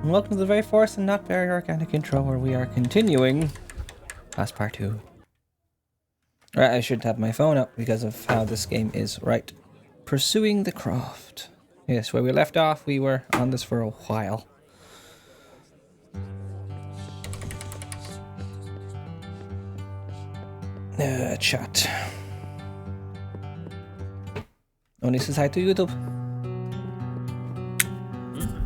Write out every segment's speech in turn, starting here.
And welcome to the very forced and not very organic intro where we are continuing Passpartout. Right, I should have my phone up because of how this game is. Right. Pursuing the Croft. Yes, where we left off, we were on this for a while. Chat. Only says hi to YouTube.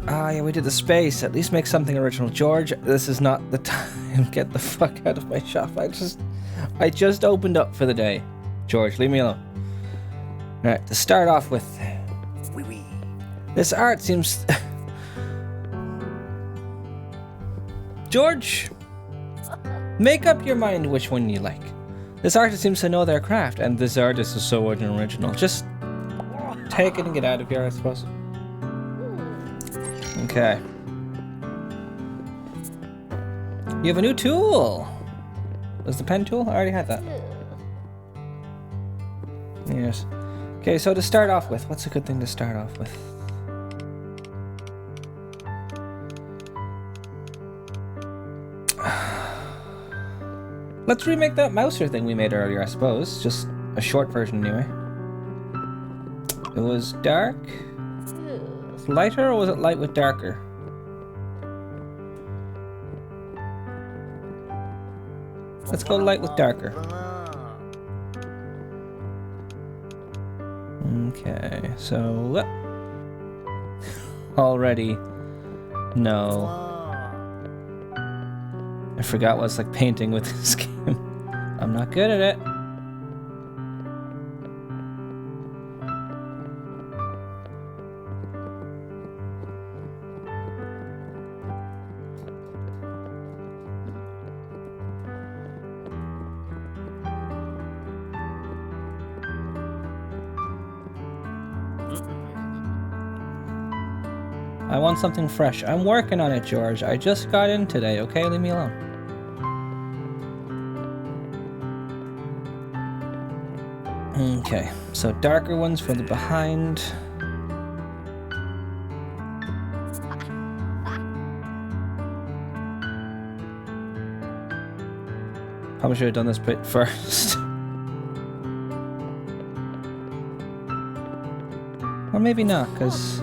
Ah, yeah, we did the space. At least make something original. George, this is not the time. Get the fuck out of my shop. I just opened up for the day. George, leave me alone. Alright, to start off with... This art seems... George! Make up your mind which one you like. This artist seems to know their craft, and this artist is so original. Just take it and get out of here, I suppose. Okay. You have a new tool! Was the pen tool? I already had that. Yes. Okay, so to start off with, what's a good thing to start off with? Let's remake that mouser thing we made earlier, I suppose. Just a short version, anyway. It was dark? Lighter, or was it light with darker? Let's go light with darker. Okay, so... Already... No. I forgot what it's like painting with this game. I'm not good at it. I want something fresh. I'm working on it, George. I just got in today, okay? Leave me alone. Okay, so darker ones for the behind. Probably should have done this bit first. Or maybe not, because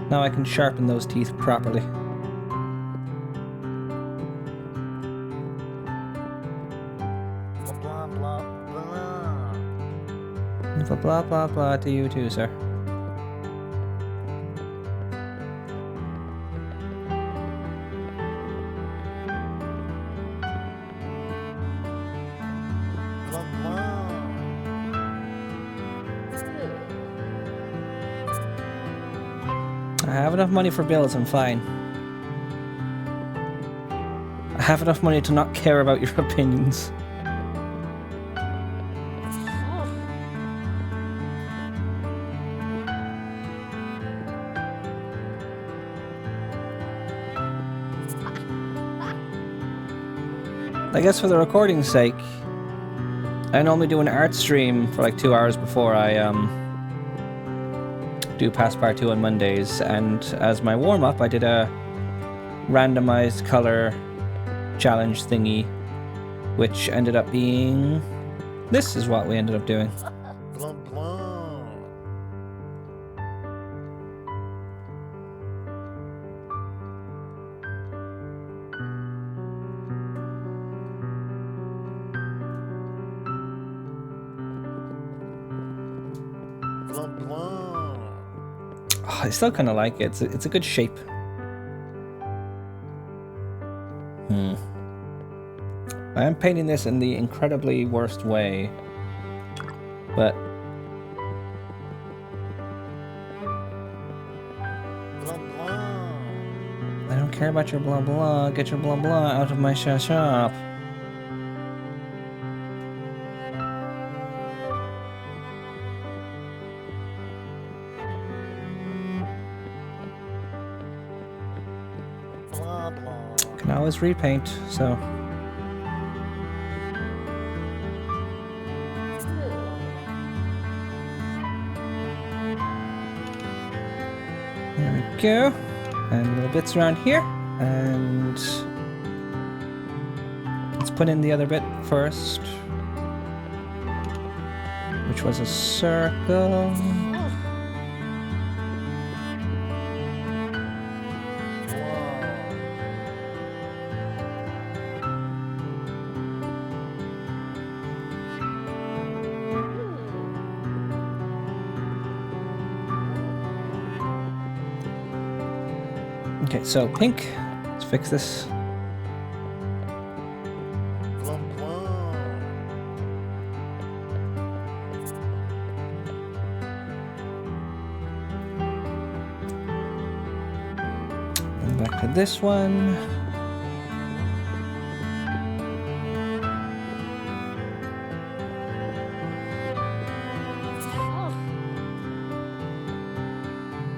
now I can sharpen those teeth properly. Blah blah blah to you too, sir. I have enough money for bills, I'm fine. I have enough money to not care about your opinions. I guess for the recording's sake, I normally do an art stream for like 2 hours before I do Passpartout on Mondays, and as my warm-up I did a randomized color challenge thingy, which ended up being... This is what we ended up doing. Oh, I still kind of like it. It's a good shape. I am painting this in the incredibly worst way, but I don't care about your blah blah. Get your blah blah out of my shop. Can always repaint, so. There we go. And little bits around here. And let's put in the other bit first, which was a circle. Okay, so pink. Let's fix this. And back to this one.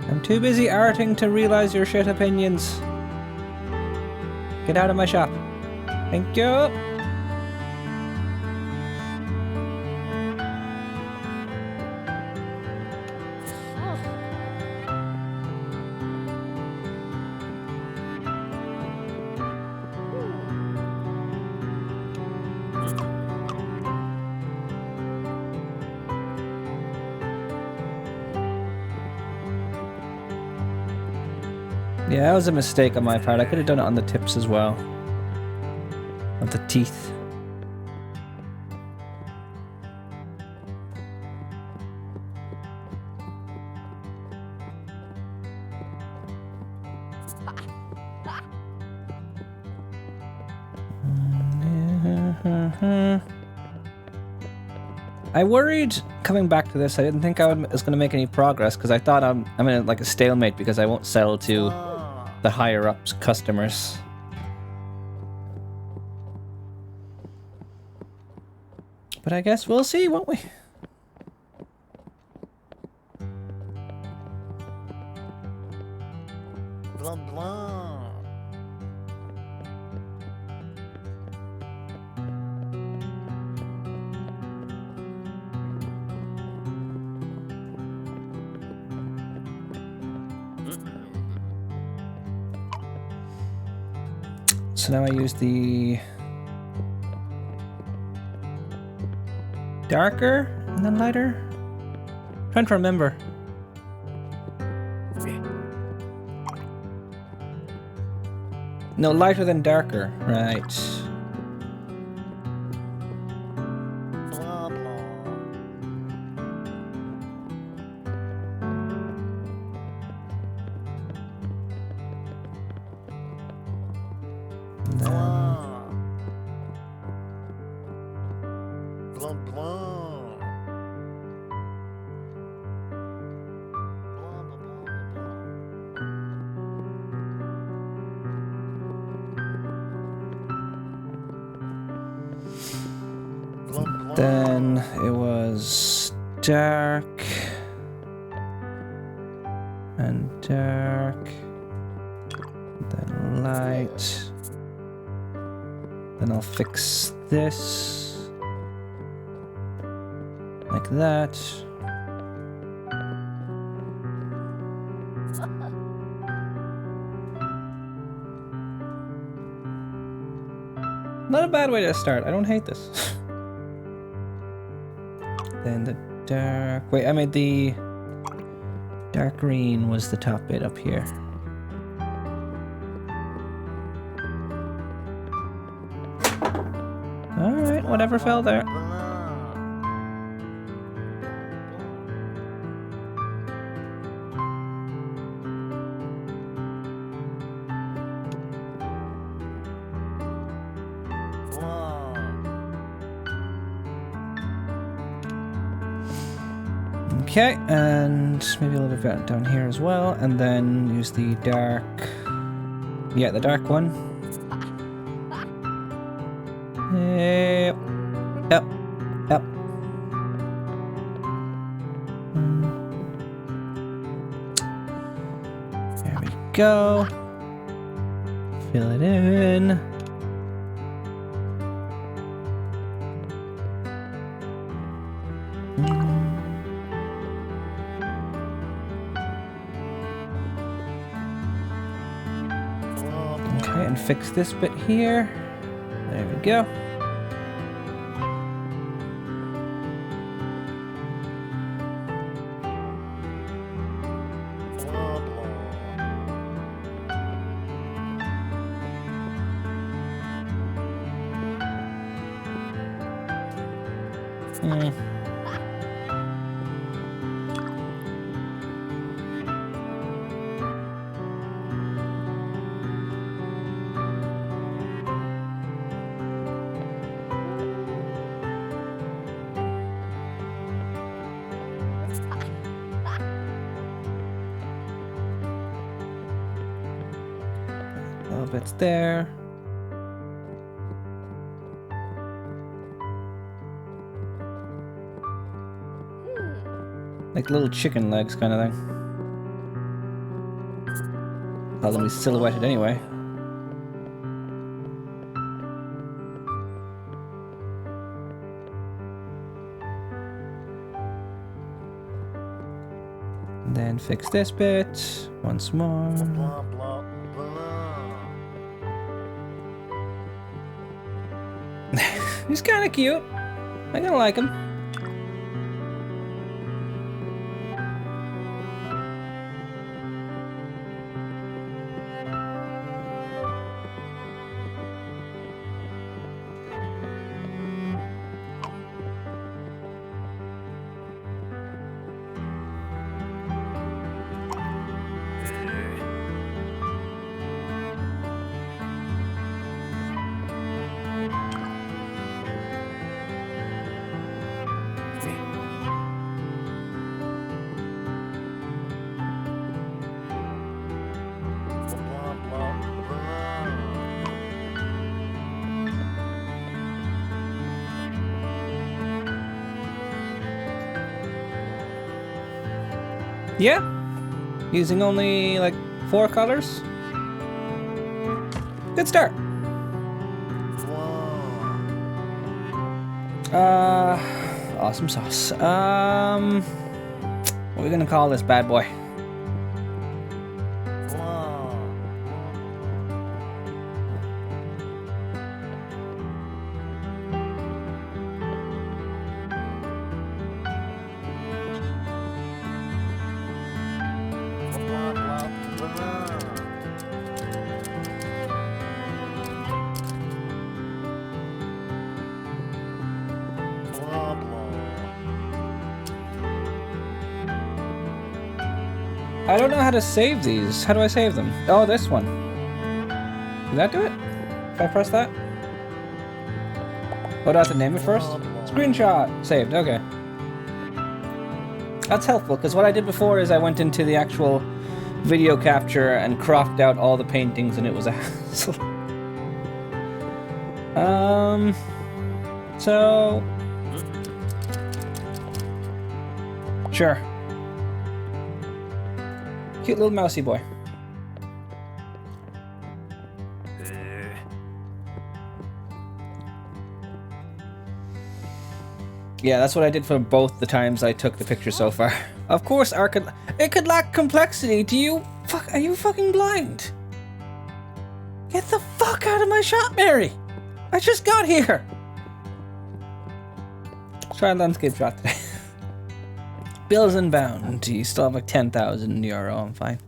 I'm too busy arting to realize your shit opinions. Get out of my shop. Thank you. Yeah, that was a mistake on my part. I could have done it on the tips as well. Of the teeth. I worried coming back to this. I didn't think I was going to make any progress because I thought I'm in like a stalemate because I won't sell to the higher ups customers. But I guess we'll see, won't we? So now I use the darker and then lighter. I'm trying to remember. No, lighter than darker. Right. Then it was dark and dark, then light. Then I'll fix this like that. Not a bad way to start. I don't hate this. Then the dark... Wait, I made the dark green was the top bit up here. Alright, whatever fell there. Okay, and maybe a little bit down here as well, and then use the dark... Yeah, the dark one. Yep. Yep. Yep. There we go. Fill it in. Okay, and fix this bit here. There we go. Little bits there. Like little chicken legs kind of thing. I'll be silhouetted anyway. And then fix this bit once more. Blah, blah, blah. He's kind of cute. I kinda like him. Blah, blah, blah. Yeah. Using only like 4 colors. Good start. Blah. Awesome sauce. What are we gonna call this bad boy? Blah. Blah, blah, blah. Blah, blah. I don't know how to save these. How do I save them? Oh, this one. Did that do it? If I press that? Oh, do I have to name it first? Screenshot! Saved, okay. That's helpful, because what I did before is I went into the actual video capture and cropped out all the paintings and it was a hassle. So... Sure. Cute little mousy boy. Yeah, that's what I did for both the times I took the picture so far. Of course, it could lack complexity. Are you fucking blind? Get the fuck out of my shop, Mary! I just got here! Let's try a landscape shot today. Bills inbound. You still have like 10,000 euro. I'm fine.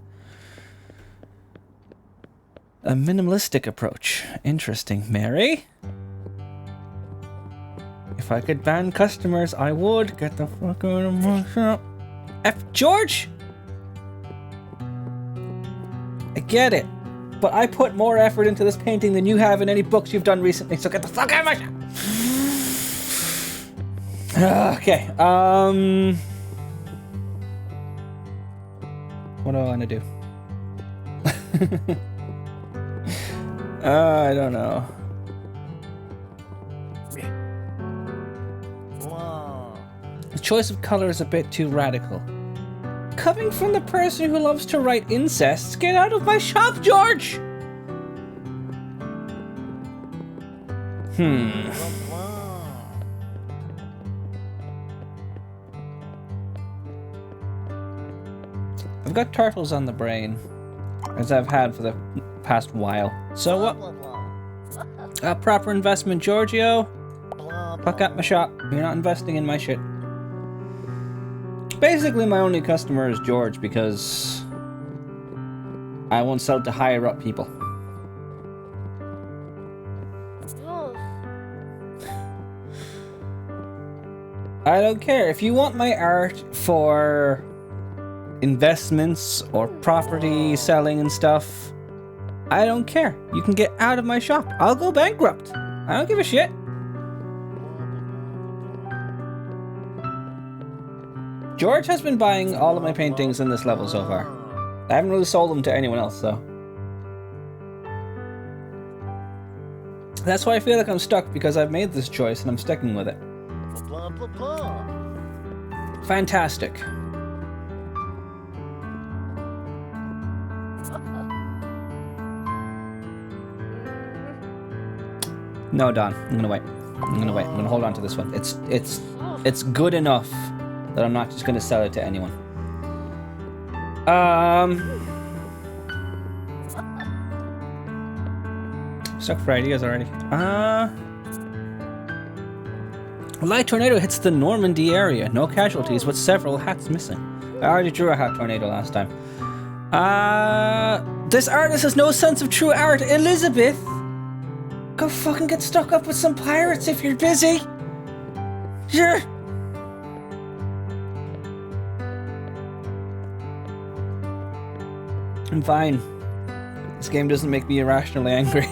A minimalistic approach. Interesting. Mary? If I could ban customers, I would. Get the fuck out of my shop. George? I get it. But I put more effort into this painting than you have in any books you've done recently, so get the fuck out of my shop. Okay, what do I want to do? I don't know. Blah. The choice of color is a bit too radical. Coming from the person who loves to write incests, get out of my shop, George! Blah. I've got turtles on the brain. as I've had for the past while. So what? Blah, blah, A proper investment, Giorgio. blah, Fuck up my shop. You're not investing in my shit. Basically, my only customer is George because I won't sell to higher up people. I don't care. If you want my art for investments or property selling and stuff, I don't care. You can get out of my shop. I'll go bankrupt. I don't give a shit. George has been buying all of my paintings in this level so far. I haven't really sold them to anyone else, though. That's why I feel like I'm stuck, because I've made this choice and I'm sticking with it. blah, blah, blah. Fantastic. No, Don. I'm gonna wait. I'm gonna hold on to this one. It's good enough that I'm not just gonna sell it to anyone. Stuck for ideas already. A light tornado hits the Normandy area. No casualties, but several hats missing. I already drew a hat tornado last time. This artist has no sense of true art. Elizabeth! Go fucking get stuck up with some pirates if you're busy. Sure. I'm fine. This game doesn't make me irrationally angry.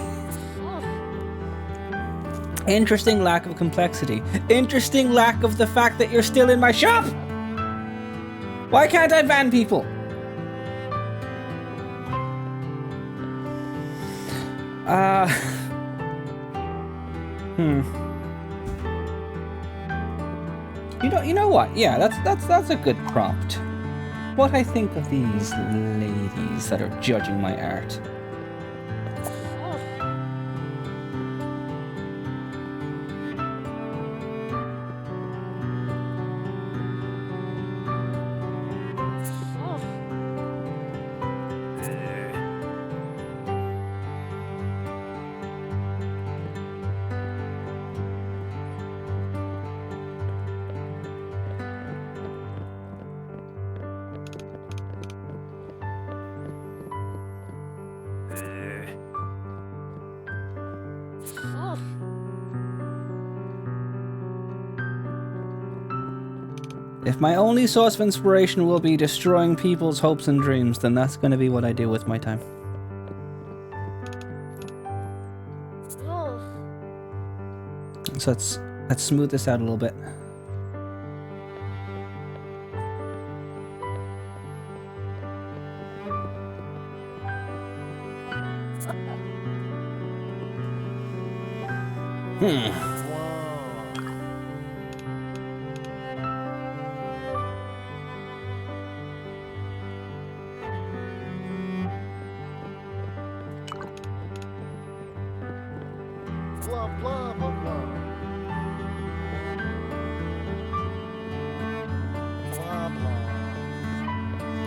Interesting lack of complexity. Interesting lack of the fact that you're still in my shop! Why can't I ban people? You know what? Yeah, that's a good prompt. What I think of these ladies that are judging my art. If my only source of inspiration will be destroying people's hopes and dreams, then that's going to be what I do with my time. So let's smooth this out a little bit. Blah, blah, blah, blah. Blah, blah.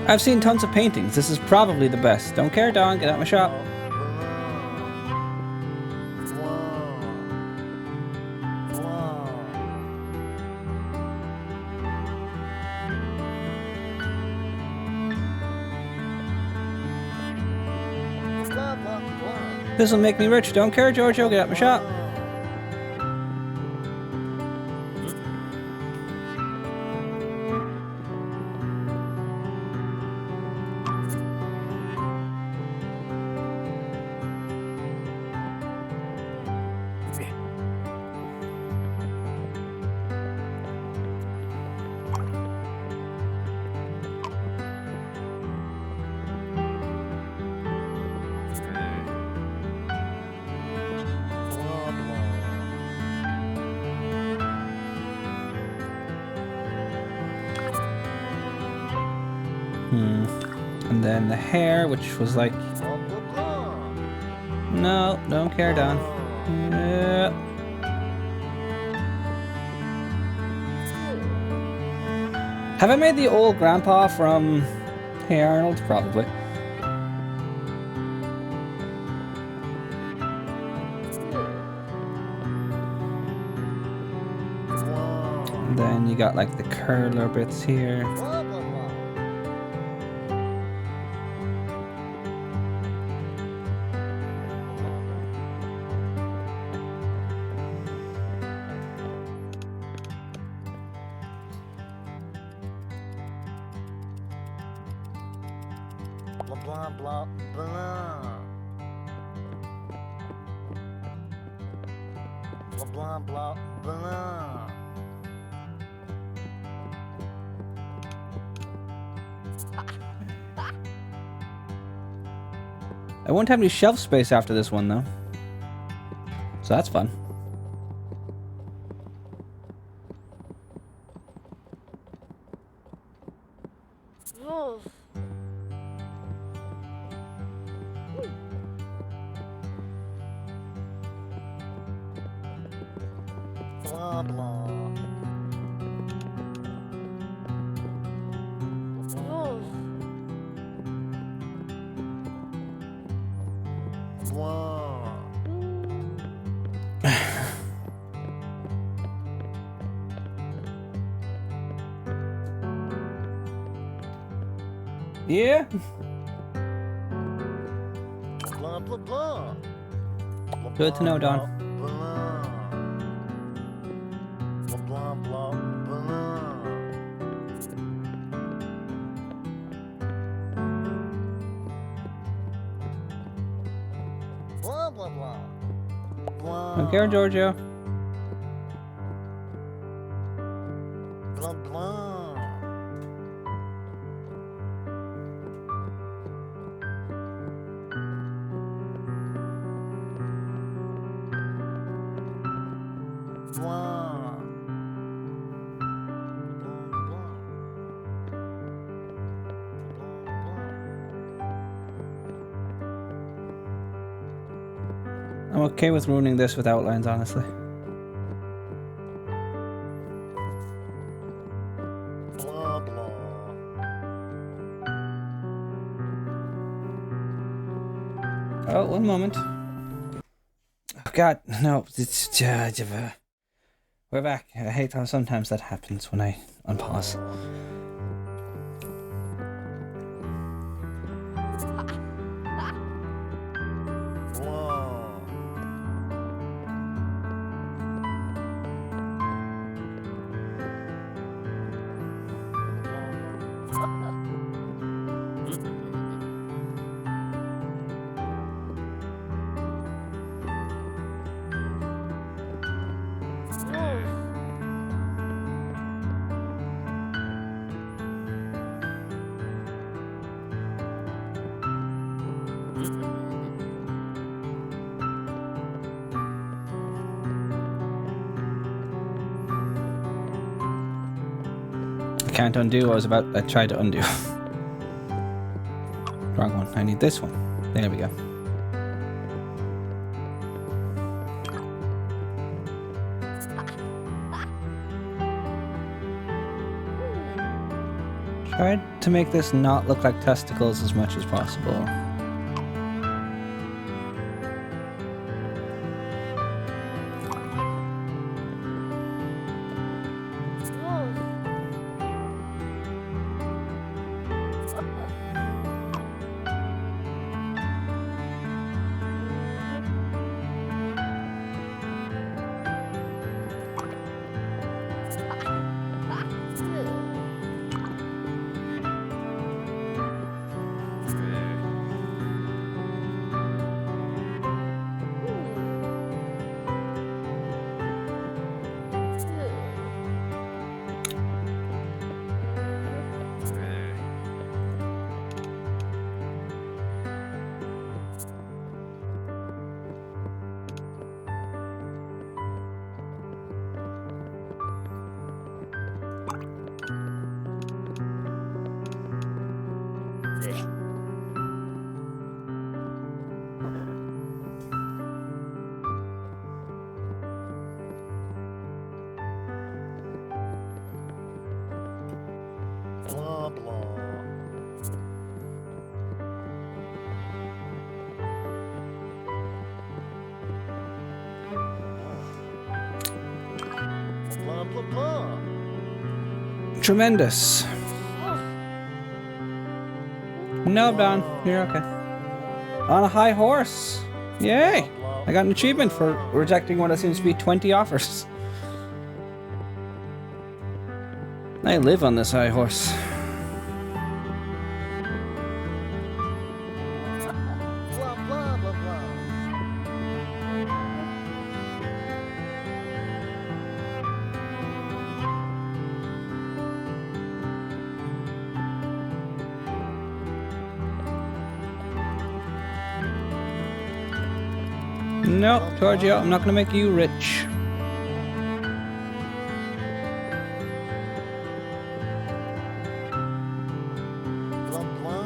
I've seen tons of paintings. This is probably the best. Don't care, Don. Get out my shop. This will make me rich. Don't care, Giorgio. Get out my shop. And then the hair, which was like... No, don't care, Don. Yeah. Have I made the old grandpa from Hey Arnold? Probably. then you got like the curler bits here. Blah, blah, blah. Blah, blah, blah, blah. Blah, blah, blah, blah. I won't have any shelf space after this one though. So that's fun. Blah, blah. Blah. Yeah. Blah, blah, blah. Good to know, Don. Blah, blah, blah, blah. Blah, blah, blah. Blah. Don't care, Giorgio. Blah, blah. Blah. I'm okay with ruining this with outlines, honestly. Blah, blah. Oh, one moment. Oh, God, no. It's we're back. I hate how sometimes that happens when I unpause. Blah. I can't undo what I tried to undo. Wrong one. I need this one. There we go. Tried to make this not look like testicles as much as possible. Tremendous. No, Don, you're okay. On a high horse. Yay! I got an achievement for rejecting what seems to be 20 offers. I live on this high horse. Blah, blah, blah, blah. No, Giorgio, I'm not gonna make you rich. Blah, blah.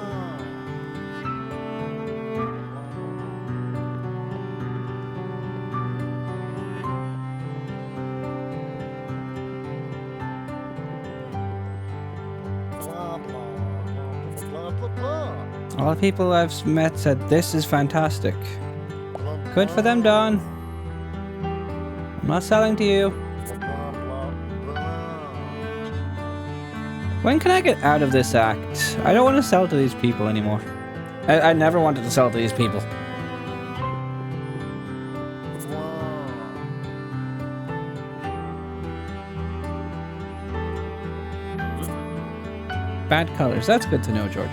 Blah, blah, blah, blah, blah. All the people I've met said this is fantastic. Blah, Good for them, Don. I'm not selling to you. blah, blah, blah. When can I get out of this act? I don't want to sell to these people anymore. I never wanted to sell to these people. Bad colors. That's good to know, George.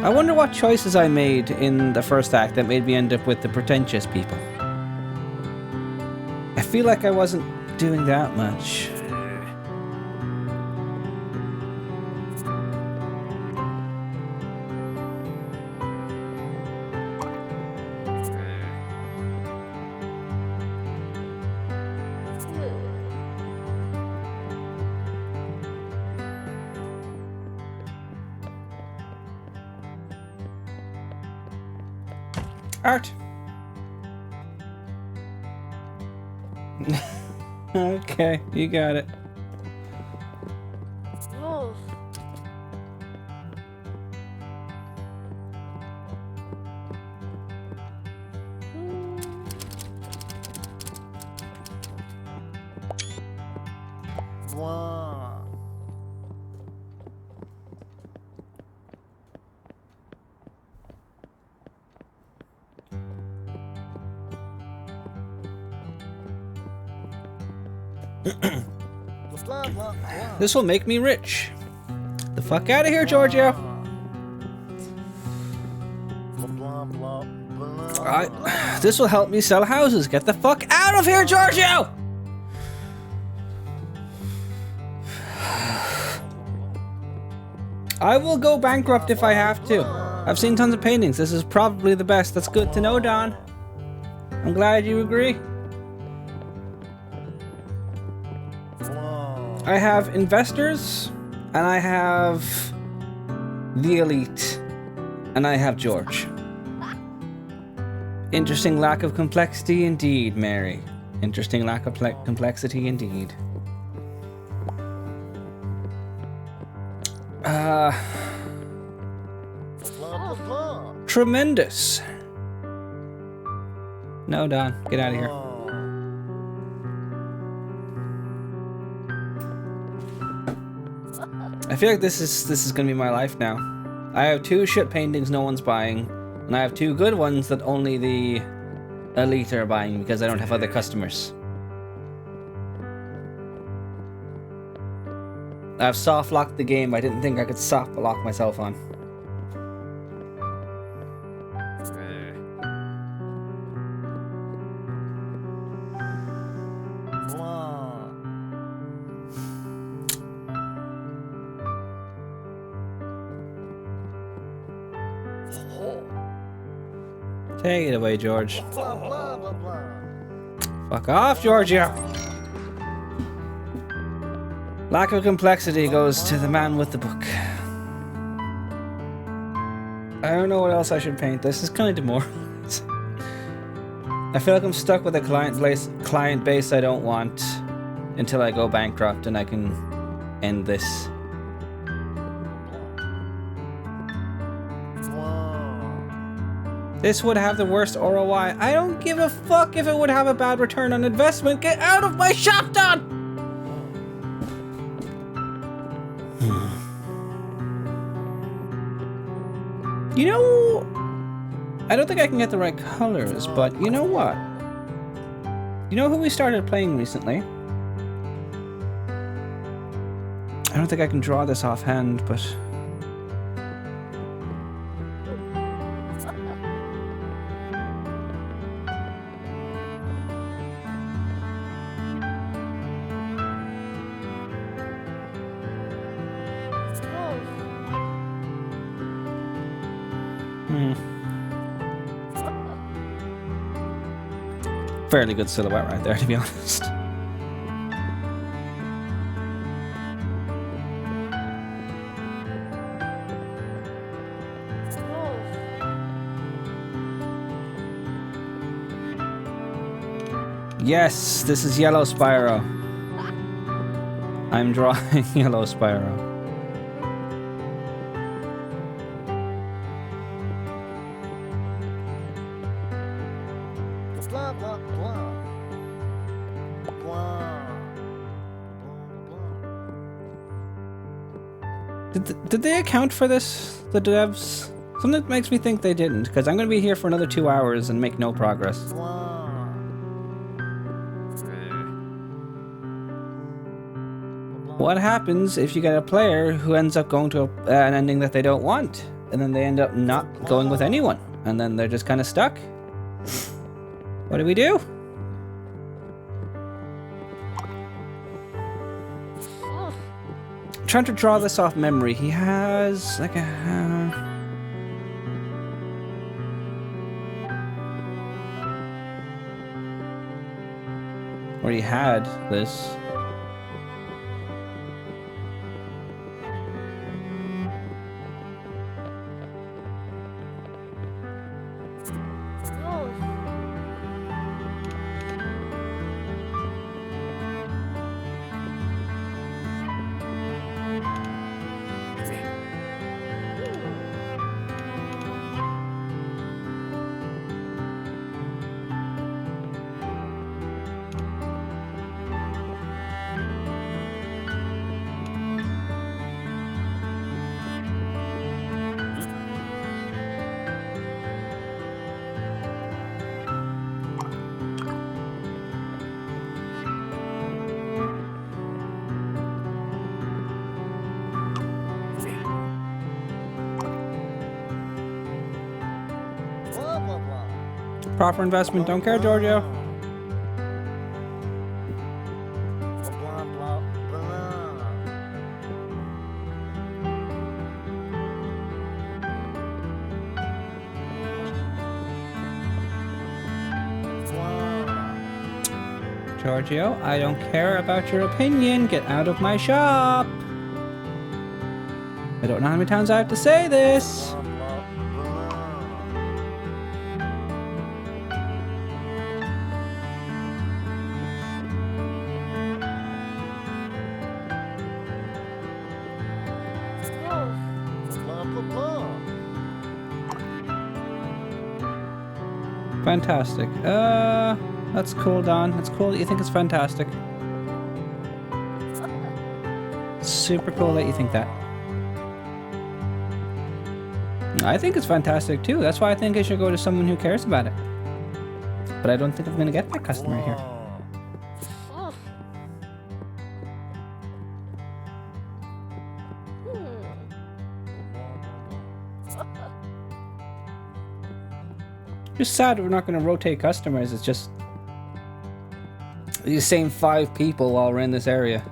I wonder what choices I made in the first act that made me end up with the pretentious people. I feel like I wasn't doing that much. Art. Okay, you got it. Blah. Blah, blah, blah. This will make me rich. The fuck out of here, Giorgio. Blah, blah, blah. This will help me sell houses. Get the fuck out of here, Giorgio! I will go bankrupt if I have to. I've seen tons of paintings. This is probably the best. That's good to know, Don. I'm glad you agree. I have investors, and I have the elite, and I have George. Interesting lack of complexity indeed, Mary. Interesting lack of complexity indeed. Blah, blah, blah. Tremendous. No, Don, get out of here. I feel like this is gonna be my life now. I have 2 shit paintings no one's buying, and I have 2 good ones that only the elite are buying because I don't have other customers. I've soft locked the game. I didn't think I could soft lock myself on. Blah. Take it away, George. Blah, blah, blah, blah. Fuck off, Georgia. Lack of complexity goes to the man with the book. I don't know what else I should paint. This is kind of demoralizing. I feel like I'm stuck with a client base I don't want until I go bankrupt and I can end this. This would have the worst ROI. I don't give a fuck if it would have a bad return on investment. Get out of my shop, Don! You know, I don't think I can get the right colors, but you know what? You know who we started playing recently? I don't think I can draw this offhand, but... Fairly good silhouette right there, to be honest. Yes, this is Yellow Spyro. I'm drawing Yellow Spyro. Blah, blah, blah. Blah. Did they account for this, the devs? Something makes me think they didn't, because I'm going to be here for another 2 hours and make no progress. Blah. What happens if you get a player who ends up going to an ending that they don't want, and then they end up not going with anyone, and then they're just kind of stuck? What do we do? I'm trying to draw this off memory. He has like a... or he had this. Blah, blah, blah. Proper investment. Don't care, Giorgio. Blah, blah, blah. Blah. Giorgio, I don't care about your opinion. Get out of my shop. I don't know how many times I have to say this. Blah, blah, blah. Blah, blah, blah. Fantastic. That's cool, Don. That's cool that you think it's fantastic. Super cool that you think that. I think it's fantastic too. That's why I think I should go to someone who cares about it. But I don't think I'm gonna get that customer here. Just sad we're not gonna rotate customers. It's just these same 5 people while we're in this area.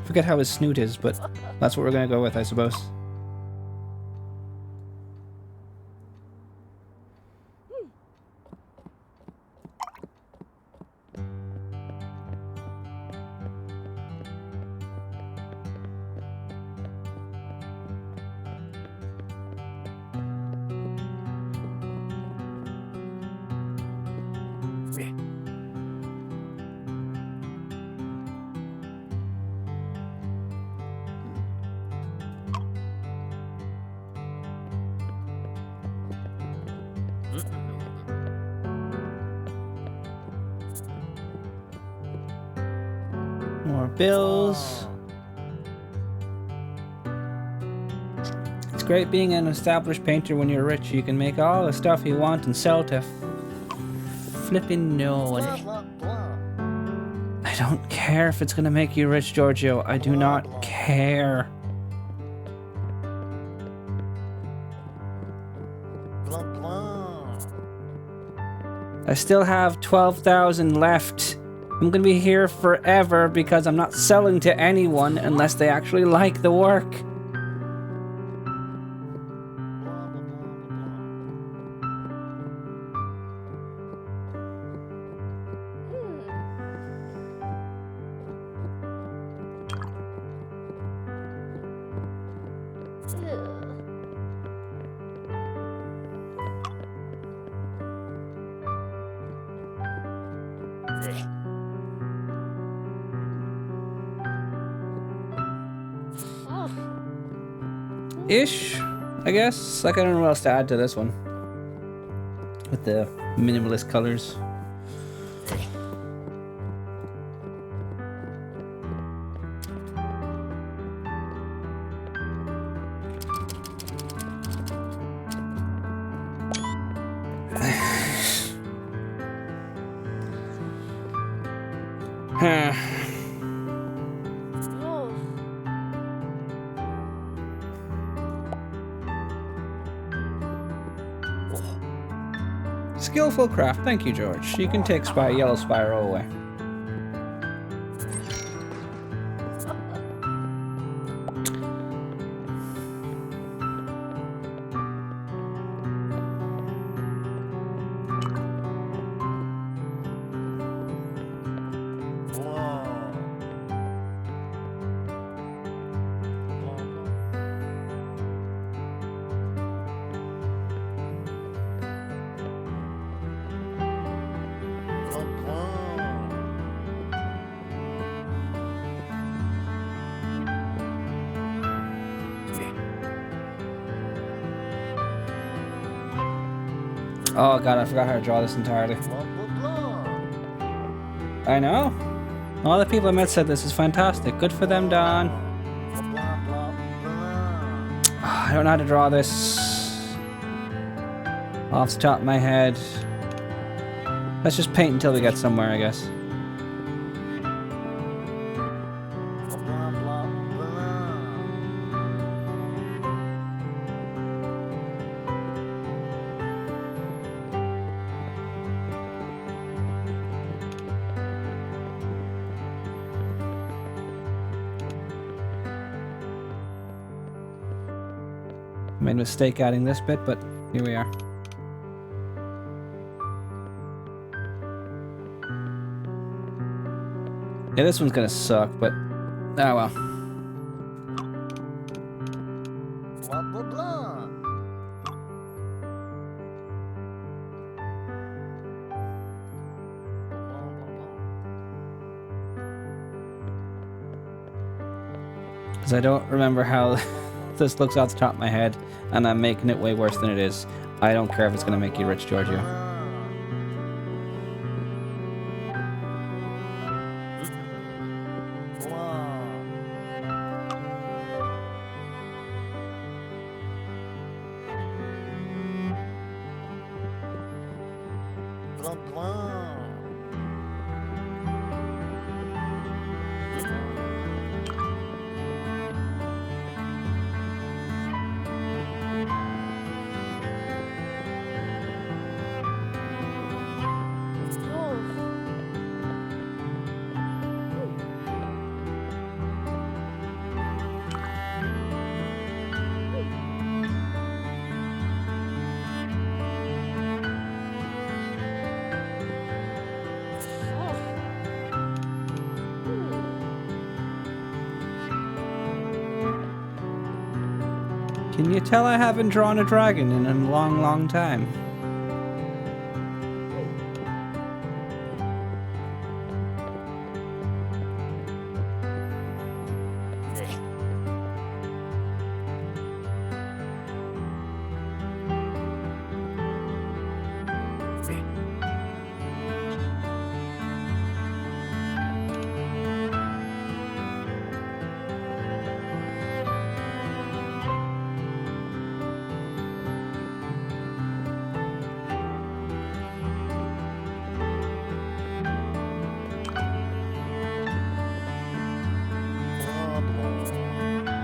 Forget how his snoot is, but that's what we're gonna go with, I suppose. More bills. great being an established painter when you're rich. You can make all the stuff you want and sell to flipping no Blah, one. blah, blah. I don't care if it's gonna make you rich, Giorgio. I do not care. Blah, blah. I still have 12,000 left. I'm gonna be here forever because I'm not selling to anyone unless they actually like the work. Blah, blah, blah, Ish, I guess. Like, I don't know what else to add to this one. With the minimalist colors. Huh. Skillful craft. Thank you, George. You can take yellow spiral away. Oh god, I forgot how to draw this entirely. I know. All the people I met said this is fantastic. Good for them, Don. I don't know how to draw this off the top of my head. Let's just paint until we get somewhere, I guess. Made a mistake adding this bit, but here we are. Yeah, this one's gonna suck, but oh well. Blah, blah, blah. Because I don't remember how this looks off the top of my head, and I'm making it way worse than it is. I don't care if it's gonna make you rich, Giorgio. Blah, blah. Can you tell I haven't drawn a dragon in a long, long time?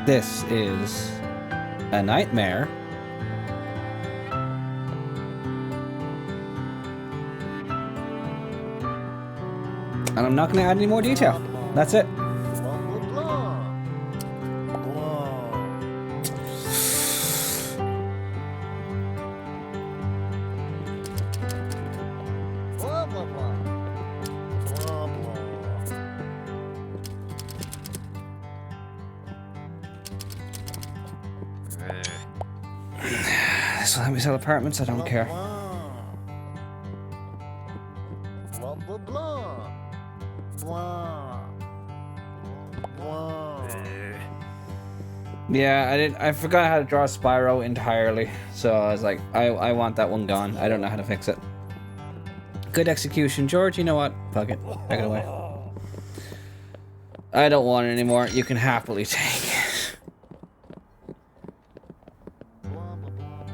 This is a nightmare. And I'm not going to add any more detail. That's it. Blah, blah, blah. Blah. Blah, blah, blah. Blah, blah. This will let me sell apartments. I don't care. Blah, blah, blah. Blah. Blah. Yeah, I forgot how to draw Spyro entirely. So I was like, I want that one gone. I don't know how to fix it. Good execution, George. You know what? Fuck it. Take it away. I don't want it anymore. You can happily take it. Blah, blah, blah,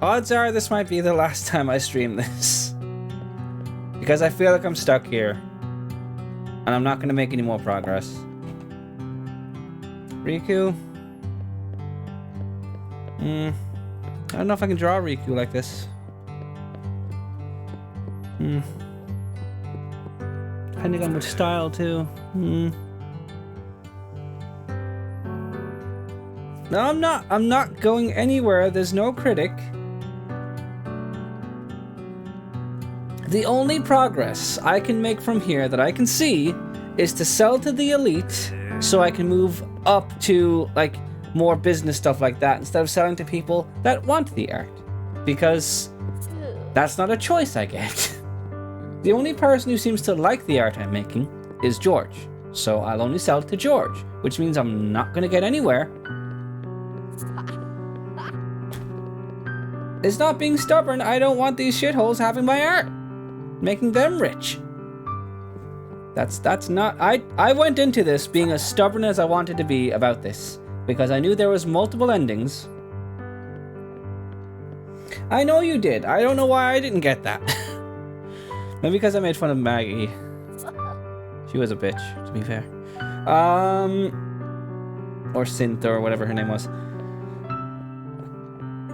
blah. Odds are this might be the last time I stream this. Because I feel like I'm stuck here. And I'm not going to make any more progress. Riku? I don't know if I can draw Riku like this. Depending on which style, too. No, I'm not going anywhere. There's no critic. The only progress I can make from here that I can see is to sell to the elite so I can move up to like more business stuff like that instead of selling to people that want the art. Because that's not a choice I get. The only person who seems to like the art I'm making is George. So I'll only sell to George, which means I'm not going to get anywhere. It's not being stubborn. I don't want these shitholes having my art. Making them rich. That's not... I went into this being as stubborn as I wanted to be about this. Because I knew there was multiple endings. I know you did. I don't know why I didn't get that. Maybe because I made fun of Maggie. She was a bitch, to be fair. Or Synth, or whatever her name was.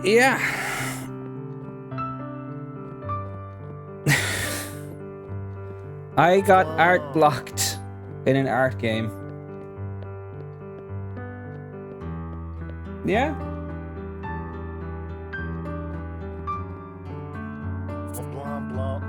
Yeah. I got art blocked in an art game. Yeah? Blah, blah, blah.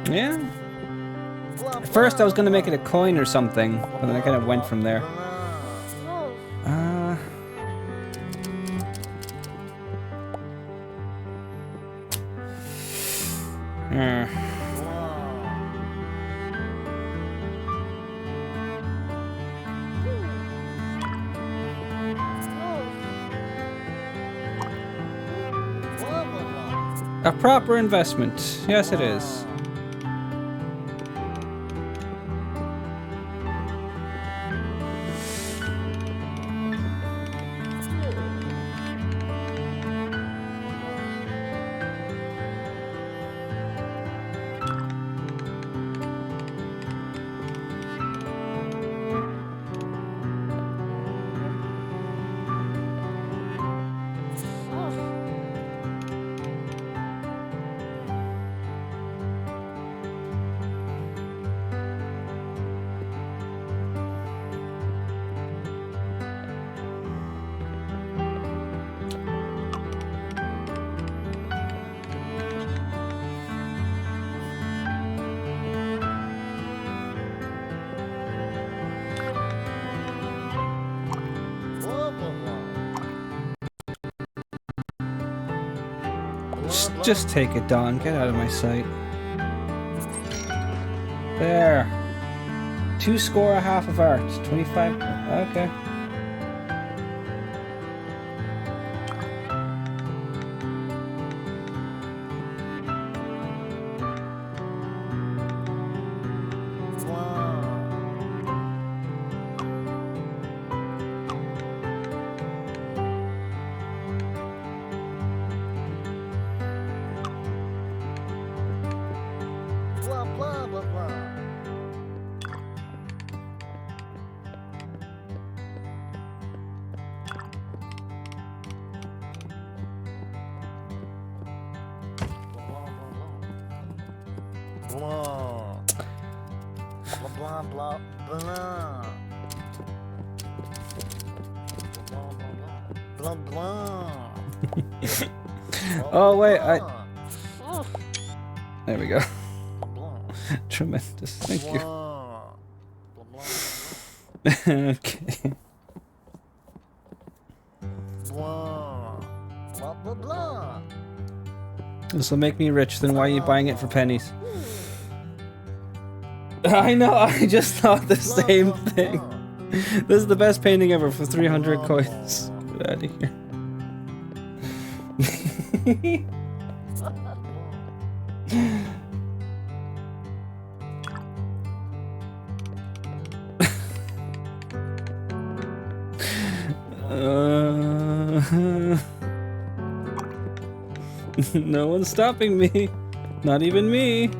Yeah. At first I was gonna make it a coin or something, but then I kind of went from there. A proper investment. Yes, it is. Just take it, Don. Get out of my sight. There. 2 score a half of art. 25. Okay. Blah, blah, blah. Blah, blah. Oh, wait, There we go. Tremendous. Thank you. Okay. This will make me rich, then why are you buying it for pennies? I know, I just thought the same thing. This is the best painting ever for 300 coins. Get out of here. No one's stopping me. Not even me.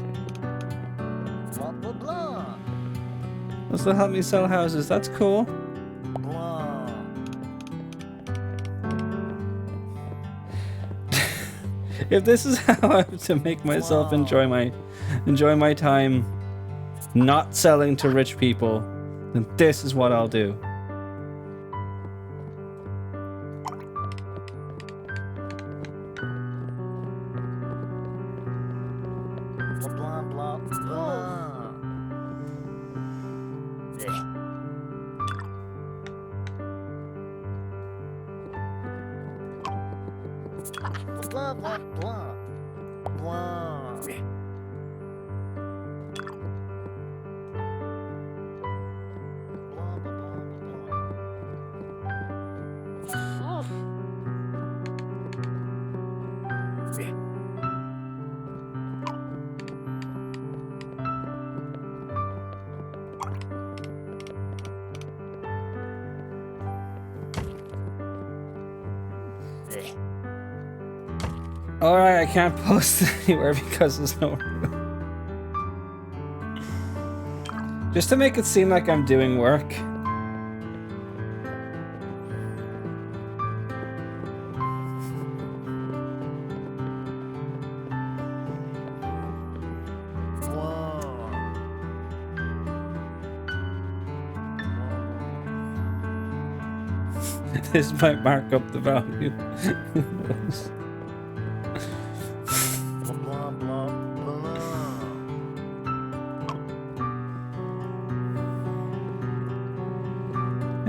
This will help me sell houses. That's cool. If this is how I have to make myself enjoy my time not selling to rich people, then this is what I'll do. Alright, I can't post anywhere because there's no room. Just to make it seem like I'm doing work. This might mark up the value.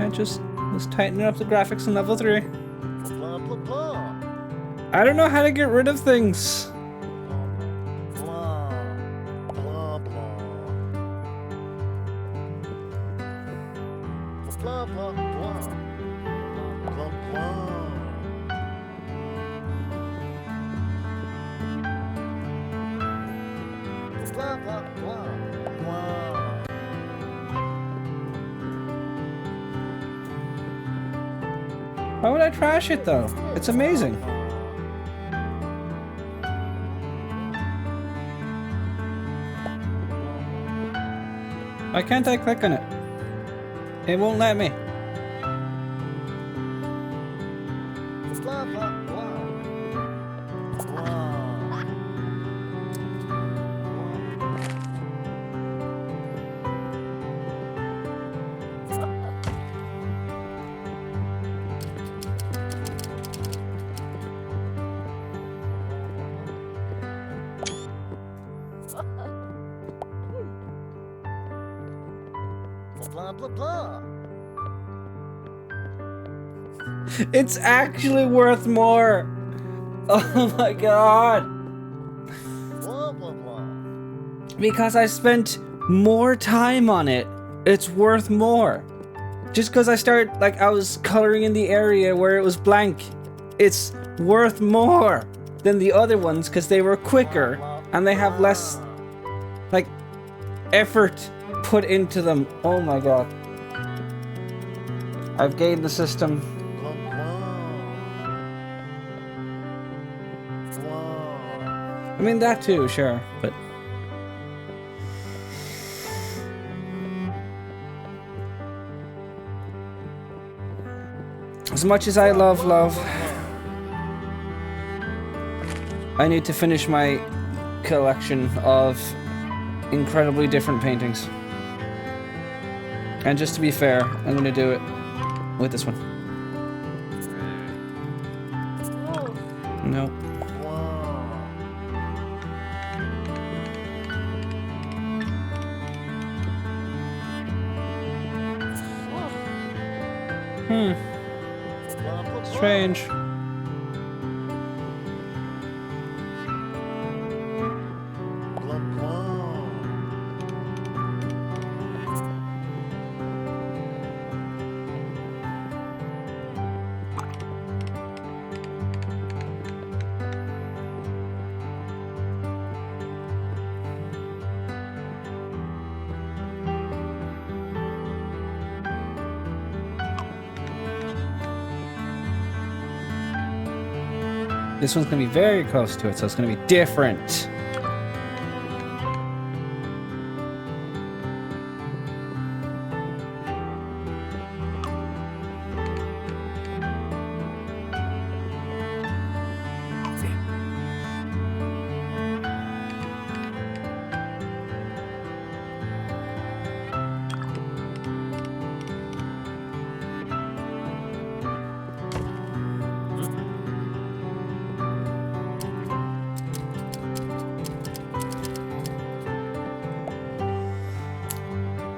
Yeah, just tightening up the graphics in level 3. Blah blah blah. I don't know how to get rid of things. Blah blah blah. Blah blah blah. Blah blah. Blah blah blah. Blah. Why would I trash it though? It's amazing. Why can't I click on it? It won't let me. Blah blah blah. Blah. Blah blah blah. It's actually worth more. Oh my god. Blah blah blah. Because I spent more time on it, it's worth more. Just because I was coloring in the area where it was blank, it's worth more than the other ones because they were quicker and they have less, like, effort put into them. Oh my god. I've gained the system. Blah blah. Blah. I mean, that too, sure, but... As much as I love love, I need to finish my collection of incredibly different paintings. And just to be fair, I'm gonna do it with this one. No. Strange. This one's gonna be very close to it, so it's gonna be different.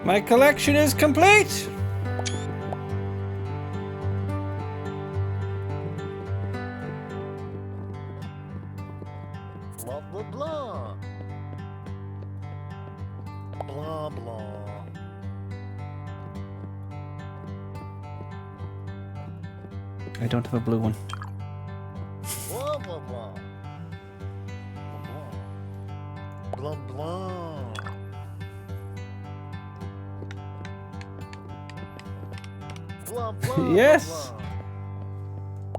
My collection is complete! Blah blah blah. Blah blah. I don't have a blue one. Blah blah blah. Blah blah. Blah blah. Yes!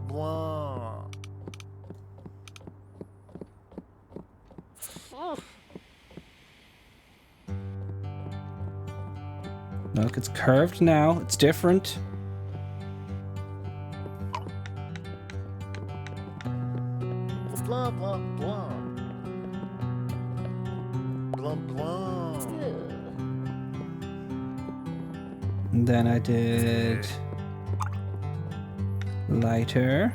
Blah. Look, it's curved now. It's different. Blah blah blah. Blah blah. And then I did lighter.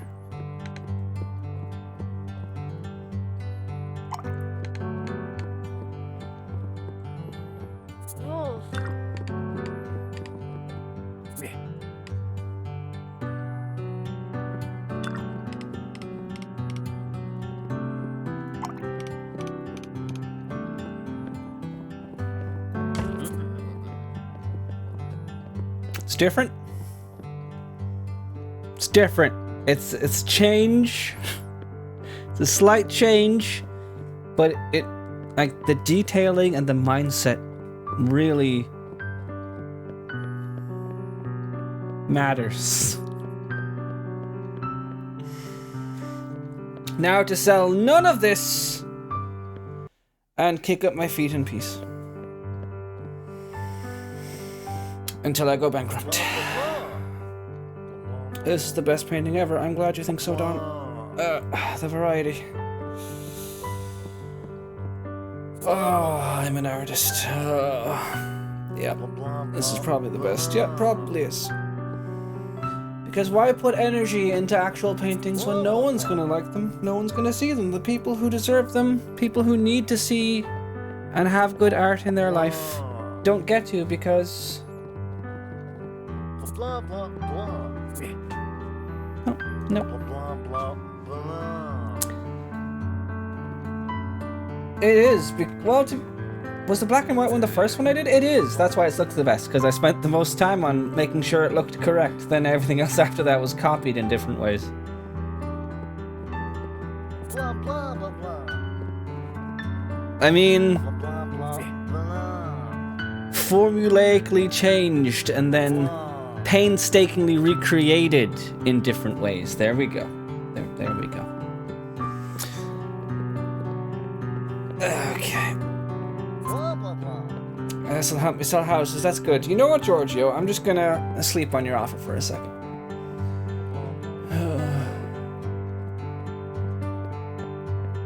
different. It's different. It's change. It's a slight change, but it like the detailing and the mindset really matters. Now to sell none of this and kick up my feet in peace until I go bankrupt. This is the best painting ever. I'm glad you think so, Don. The variety. Oh, I'm an artist. Yeah, this is probably the best. Yeah, probably is. Because why put energy into actual paintings when no one's gonna like them? No one's gonna see them. The people who deserve them, people who need to see and have good art in their life, don't get to because... Blah, blah, blah. No. Blah, blah, blah. It is. Was the black and white one the first one I did? It is. That's why it looks the best, because I spent the most time on making sure it looked correct. Then everything else after that was copied in different ways. Blah, blah, blah, blah. I mean, Blah, blah, blah, blah. formulaically changed and then painstakingly recreated in different ways. There we go. There we go. Okay. Blah, blah, blah. This will help me sell houses. That's good. You know what, Giorgio? I'm just gonna sleep on your offer for a second.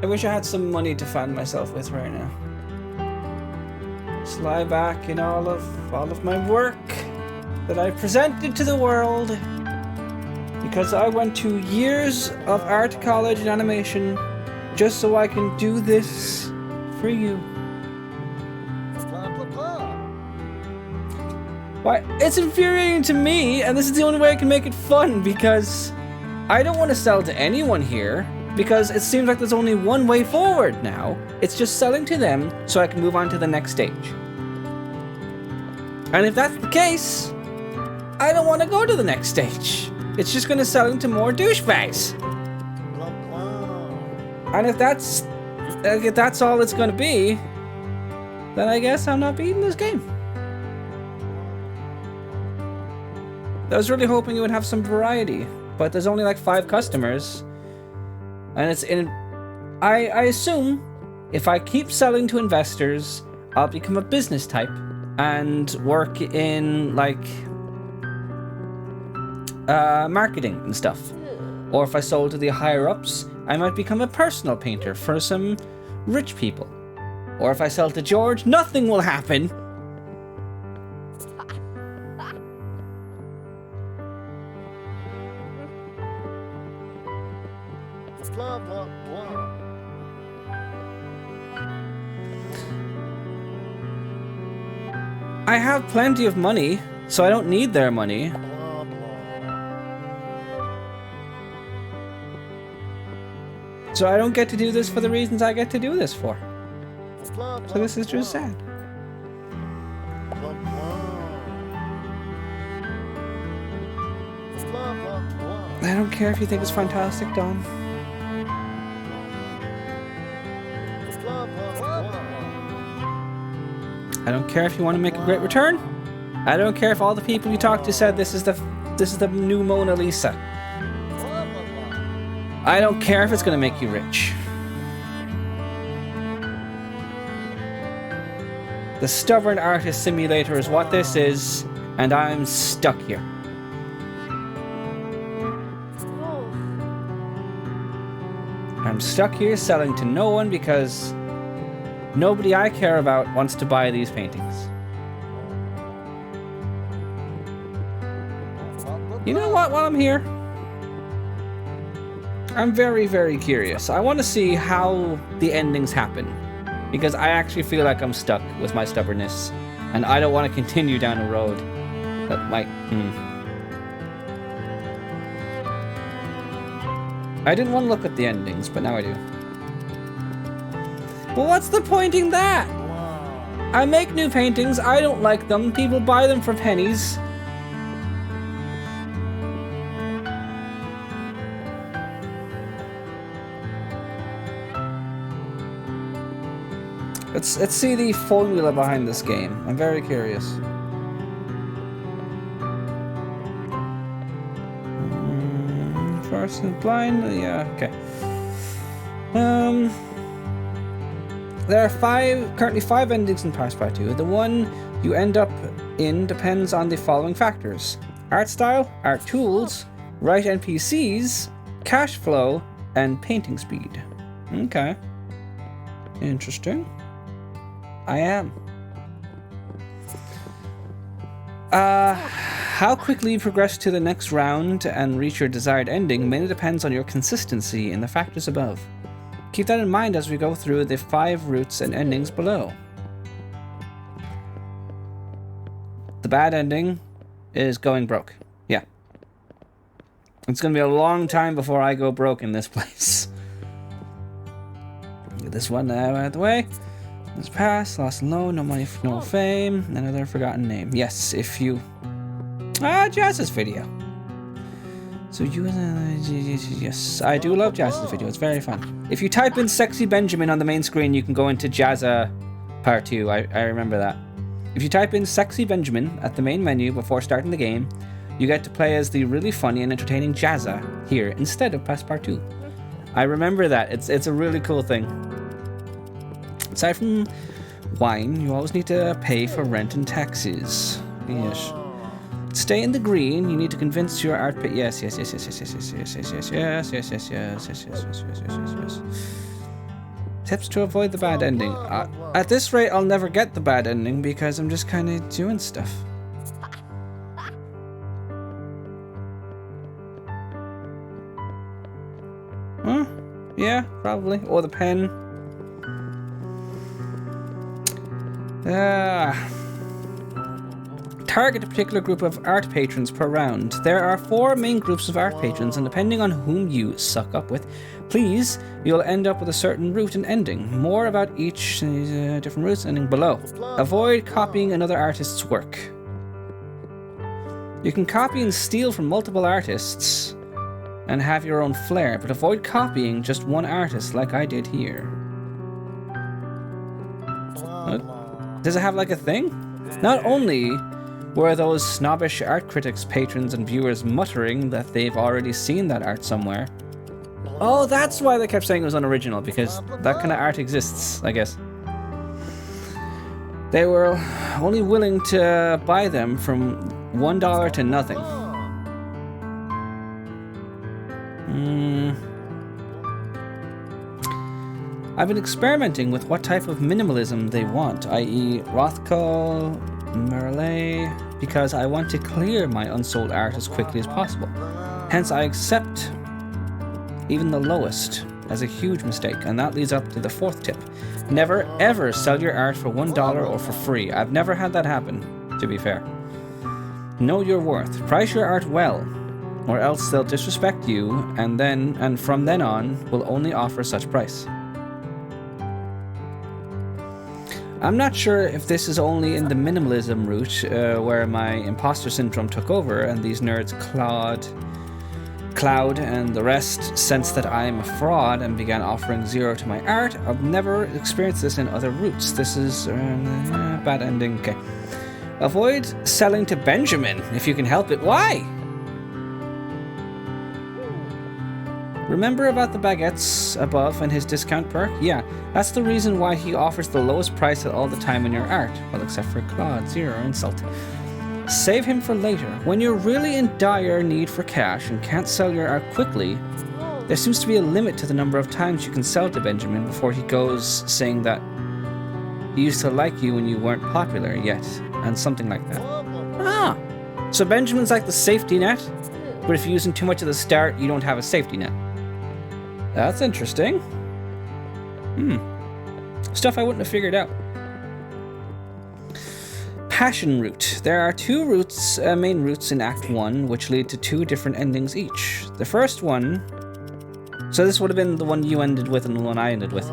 I wish I had some money to fan myself with right now. Just lie back in all of my work that I presented to the world, because I went to years of art college and animation just so I can do this for you. Blah, blah, blah. Why? It's infuriating to me, and this is the only way I can make it fun, because I don't want to sell to anyone here, because it seems like there's only one way forward now. It's just selling to them so I can move on to the next stage. And if that's the case, I don't want to go to the next stage. It's just going to sell into more douchebags. Blah, blah. And if that's all it's going to be, then I guess I'm not beating this game. I was really hoping you would have some variety, but there's only like 5 customers. And it's in... I assume if I keep selling to investors, I'll become a business type and work in like marketing and stuff. Or if I sold to the higher ups, I might become a personal painter for some rich people. Or if I sell to George, nothing will happen. Blah, blah, blah. I have plenty of money, so I don't need their money. Blah, blah. So I don't get to do this for the reasons I get to do this for. Blah, blah, So this is just blah. sad. Blah, blah. Blah, blah, blah. I don't care if you think it's fantastic, Don. Blah, blah, blah. I don't care if you want to make a great return. I don't care if all the people you talked to said this is the new Mona Lisa. Blah, blah, blah. I don't care if it's going to make you rich. The Stubborn Artist Simulator is what this is, and I'm stuck here. I'm stuck here selling to no one because nobody I care about wants to buy these paintings. You know what, while I'm here, I'm very, very curious. I want to see how the endings happen, because I actually feel like I'm stuck with my stubbornness, and I don't want to continue down a road that might... I didn't want to look at the endings, but now I do. Well, what's the point in that? I make new paintings, I don't like them, people buy them for pennies. Let's see the formula behind this game. I'm very curious. First and blind, yeah, okay. There are currently five endings in Passpartout. The one you end up in depends on the following factors: art style, art tools, right NPCs, cash flow, and painting speed. Okay. Interesting. I am. How quickly you progress to the next round and reach your desired ending mainly depends on your consistency in the factors above. Keep that in mind as we go through the 5 routes and endings below. The bad ending is going broke. Yeah. It's going to be a long time before I go broke in this place. Get this one out of the way. Let's pass. Lost and low. No money, no fame. Another forgotten name. Yes, if you... Jazz's video. So you... yes, I do love Jazz's video. It's very fun. If you type in Sexy Benjamin on the main screen, you can go into Jazza Part 2. I remember that. If you type in Sexy Benjamin at the main menu before starting the game, you get to play as the really funny and entertaining Jazza here instead of Passpartout. I remember that. It's a really cool thing. Aside from wine, you always need to pay for rent and taxes. Yes. Stay in the green. You need to convince your art pit. Yes. Tips to avoid the bad ending. At this rate, I'll never get the bad ending because I'm just kind of doing stuff. Huh? Yeah, probably. Or the pen. Target a particular group of art patrons per round. There are 4 main groups of art patrons, and depending on whom you suck up with, please, you'll end up with a certain route and ending. More about each different routes ending below. Avoid copying another artist's work. You can copy and steal from multiple artists and have your own flair, but avoid copying just one artist like I did here. What? Does it have like a thing? Not only were those snobbish art critics, patrons, and viewers muttering that they've already seen that art somewhere. Oh, that's why they kept saying it was unoriginal, because that kind of art exists, I guess. They were only willing to buy them from $1 to nothing. I've been experimenting with what type of minimalism they want, i.e. Rothko, Merle, because I want to clear my unsold art as quickly as possible. Hence, I accept even the lowest as a huge mistake, and that leads up to the 4th tip. Never ever sell your art for $1 or for free. I've never had that happen, to be fair. Know your worth. Price your art well, or else they'll disrespect you, and from then on will only offer such price. I'm not sure if this is only in the minimalism route, where my imposter syndrome took over and these nerds Cloud and the rest sensed that I'm a fraud and began offering 0 to my art. I've never experienced this in other routes. This is bad ending. Okay. Avoid selling to Benjamin if you can help it. Why? Remember about the baguettes above and his discount perk? Yeah, that's the reason why he offers the lowest price all the time in your art. Well, except for Claude, 0 insult. Save him for later. When you're really in dire need for cash and can't sell your art quickly, there seems to be a limit to the number of times you can sell to Benjamin before he goes saying that he used to like you when you weren't popular yet, and something like that. Ah, so Benjamin's like the safety net, but if you're using too much at the start, you don't have a safety net. That's interesting. Stuff I wouldn't have figured out. Passion route. There are 2 routes, main routes in Act 1, which lead to 2 different endings each. The first one, so this would have been the one you ended with and the one I ended with,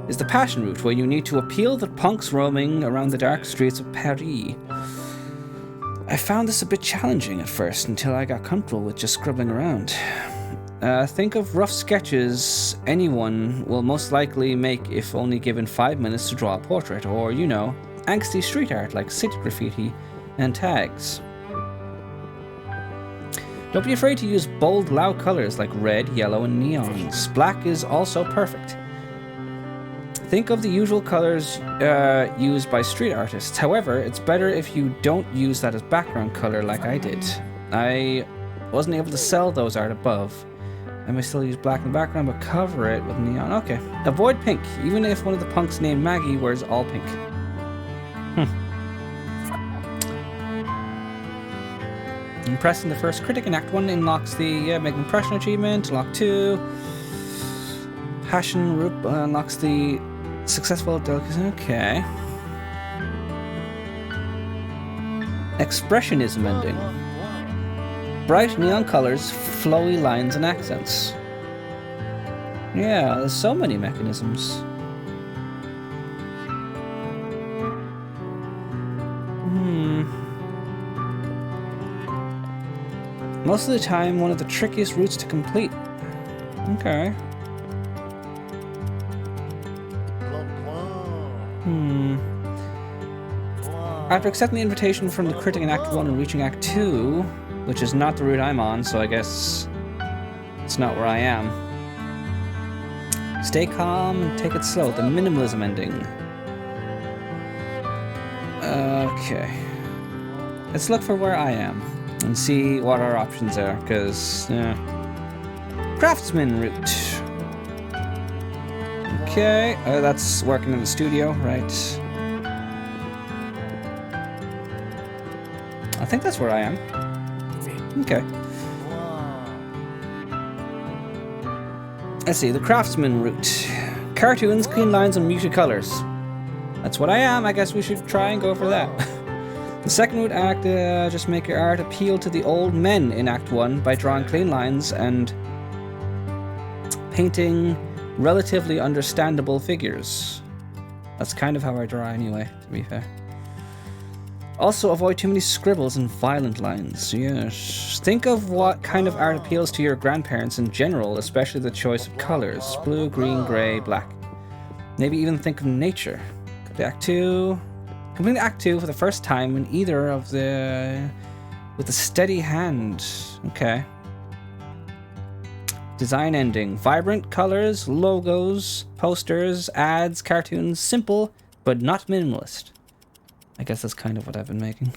is the passion route, where you need to appeal the punks roaming around the dark streets of Paris. I found this a bit challenging at first until I got comfortable with just scribbling around. Think of rough sketches anyone will most likely make if only given 5 minutes to draw a portrait, or, you know, angsty street art like city graffiti and tags. Don't be afraid to use bold, loud colors like red, yellow, and neons. Black is also perfect. Think of the usual colors used by street artists. However, it's better if you don't use that as background color like I did. I wasn't able to sell those art above. I may still use black in the background, but cover it with neon. Okay. Avoid pink, even if one of the punks named Maggie wears all pink. Impressing the first critic in Act 1 unlocks the Make Impression achievement. Unlock 2. Passion Root unlocks the successful delicacy. Okay. Expressionism ending. Bright neon colors, flowy lines and accents. Yeah, there's so many mechanisms. Most of the time, one of the trickiest routes to complete. Okay. After accepting the invitation from the critic in Act 1 and reaching Act 2, which is not the route I'm on, so I guess it's not where I am. Stay calm and take it slow. The minimalism ending. Okay. Let's look for where I am and see what our options are, because, craftsman route. Okay, that's working in the studio, right? I think that's where I am. Okay. Let's see, the craftsman route. Cartoons, clean lines, and muted colors. That's what I am. I guess we should try and go for that. The second route act, just make your art appeal to the old men in Act 1 by drawing clean lines and painting relatively understandable figures. That's kind of how I draw anyway, to be fair. Also, avoid too many scribbles and violent lines. Yes. Think of what kind of art appeals to your grandparents in general, especially the choice of colors. Blue, green, grey, black. Maybe even think of nature. Complete Act 2. Complete Act 2 for the first time in either of the... with a steady hand. Okay. Design ending. Vibrant colors, logos, posters, ads, cartoons. Simple, but not minimalist. I guess that's kind of what I've been making.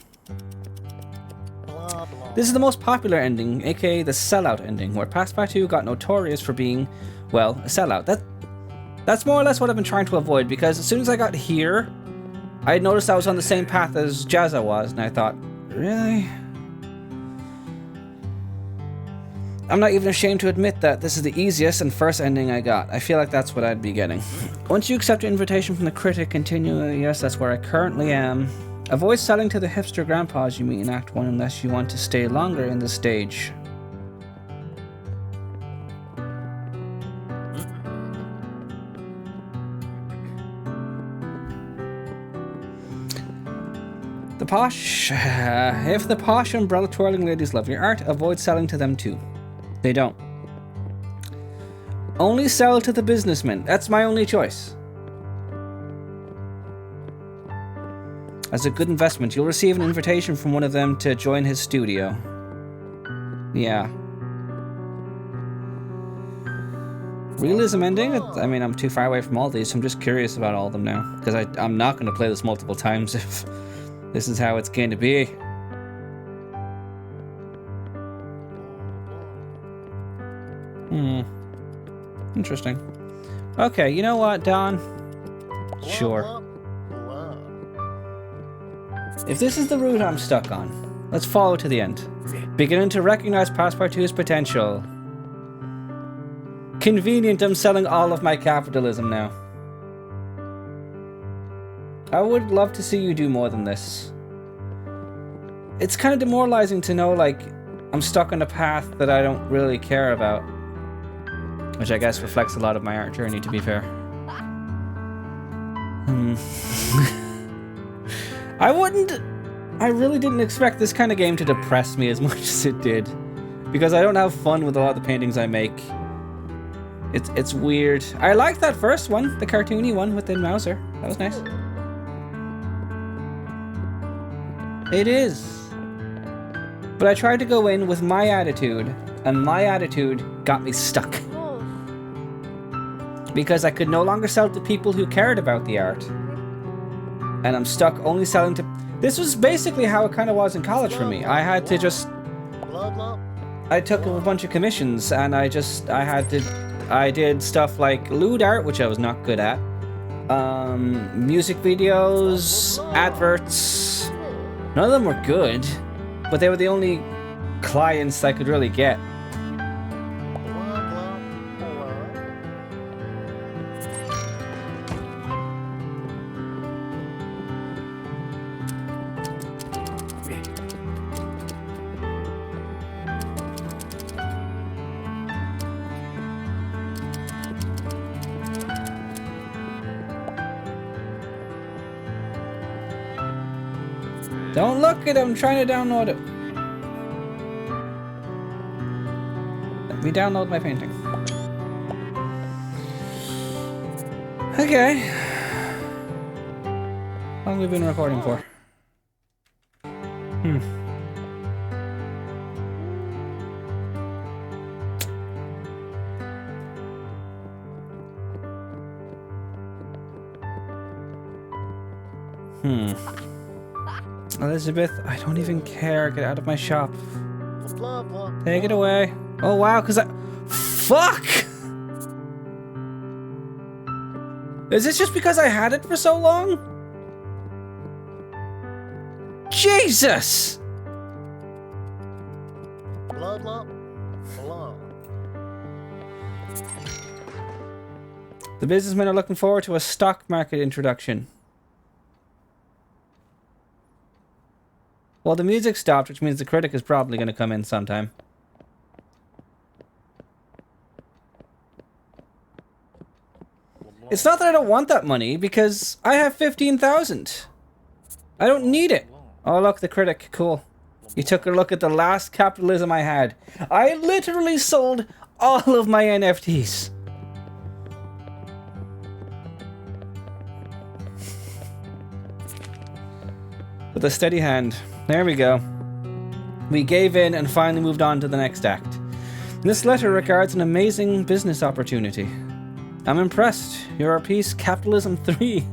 This is the most popular ending, aka the sellout ending, where Passpartout got notorious for being, well, a sellout. That's more or less what I've been trying to avoid, because as soon as I got here, I noticed I was on the same path as Jazza was, and I thought, really? I'm not even ashamed to admit that this is the easiest and first ending I got. I feel like that's what I'd be getting. Once you accept an invitation from the critic, continue, yes, that's where I currently am. Avoid selling to the hipster grandpas you meet in Act 1 unless you want to stay longer in the stage. The posh... if the posh umbrella twirling ladies love your art, avoid selling to them too. They don't. Only sell to the businessmen. That's my only choice. As a good investment, you'll receive an invitation from one of them to join his studio. Yeah. Realism ending? I mean, I'm too far away from all these, so I'm just curious about all of them now. Because I'm not going to play this multiple times if this is how it's going to be. Interesting. Okay, you know what, Don? Sure. If this is the route I'm stuck on, let's follow to the end. Beginning to recognize Passpartout's potential. Convenient, I'm selling all of my capitalism now. I would love to see you do more than this. It's kind of demoralizing to know, like, I'm stuck on a path that I don't really care about. Which I guess reflects a lot of my art journey, to be fair. I really didn't expect this kind of game to depress me as much as it did. because I don't have fun with a lot of the paintings I make. It's weird. I liked that first one, the cartoony one with the Mauser. That was nice. It is. But I tried to go in with my attitude, and my attitude got me stuck. Because I could no longer sell to people who cared about the art. And I'm stuck only selling to... This was basically how it kind of was in college for me. I had to just... I took a bunch of commissions, and I did stuff like lewd art, which I was not good at. Music videos, adverts. None of them were good, but they were the only clients I could really get. Don't look at it, I'm trying to download it. Let me download my painting. Okay. How long have we been recording for? Elizabeth, I don't even care. Get out of my shop. Take it away. Oh wow, cause I... Fuck! Is this just because I had it for so long? Jesus! The businessmen are looking forward to a stock market introduction. Well, the music stopped, which means the critic is probably going to come in sometime. It's not that I don't want that money, because I have 15,000. I don't need it. Oh, look, the critic. Cool. You took a look at the last capitalism I had. I literally sold all of my NFTs. With a steady hand. There we go. We gave in and finally moved on to the next act. This letter regards an amazing business opportunity. I'm impressed. Your piece, Capitalism 3.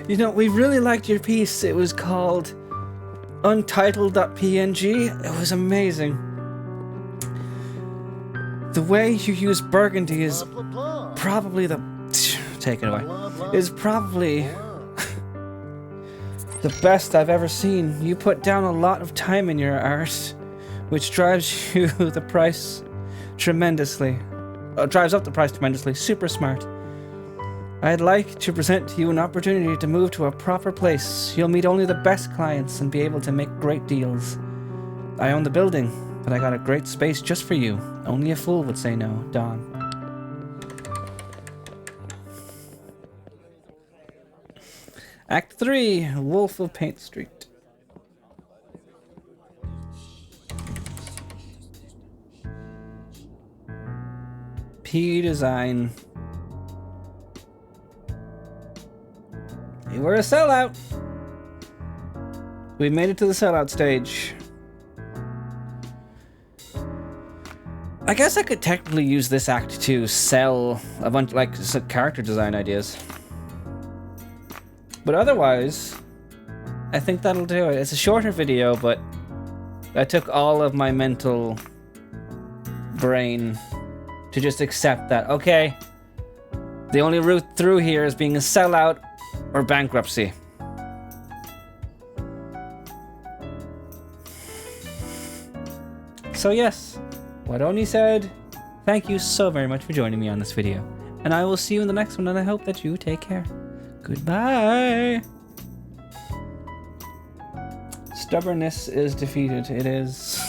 You know, we really liked your piece. It was called Untitled.png. It was amazing. The way you use burgundy is probably the... Take it away. Is probably the best I've ever seen. You put down a lot of time in your art, which drives you the price tremendously. Drives up the price tremendously. Super smart. I'd like to present to you an opportunity to move to a proper place. You'll meet only the best clients and be able to make great deals. I own the building, but I got a great space just for you. Only a fool would say no, Don. Act 3, Wolf of Paint Street. P Design. We're a sellout. We made it to the sellout stage. I guess I could technically use this act to sell a bunch, like, character design ideas. But otherwise, I think that'll do it. It's a shorter video, but I took all of my mental brain to just accept that, okay, The only route through here is being a sellout or bankruptcy. So yes, what Oni said, thank you so very much for joining me on this video. And I will see you in the next one, and I hope that you take care. Goodbye. Stubbornness is defeated. It is.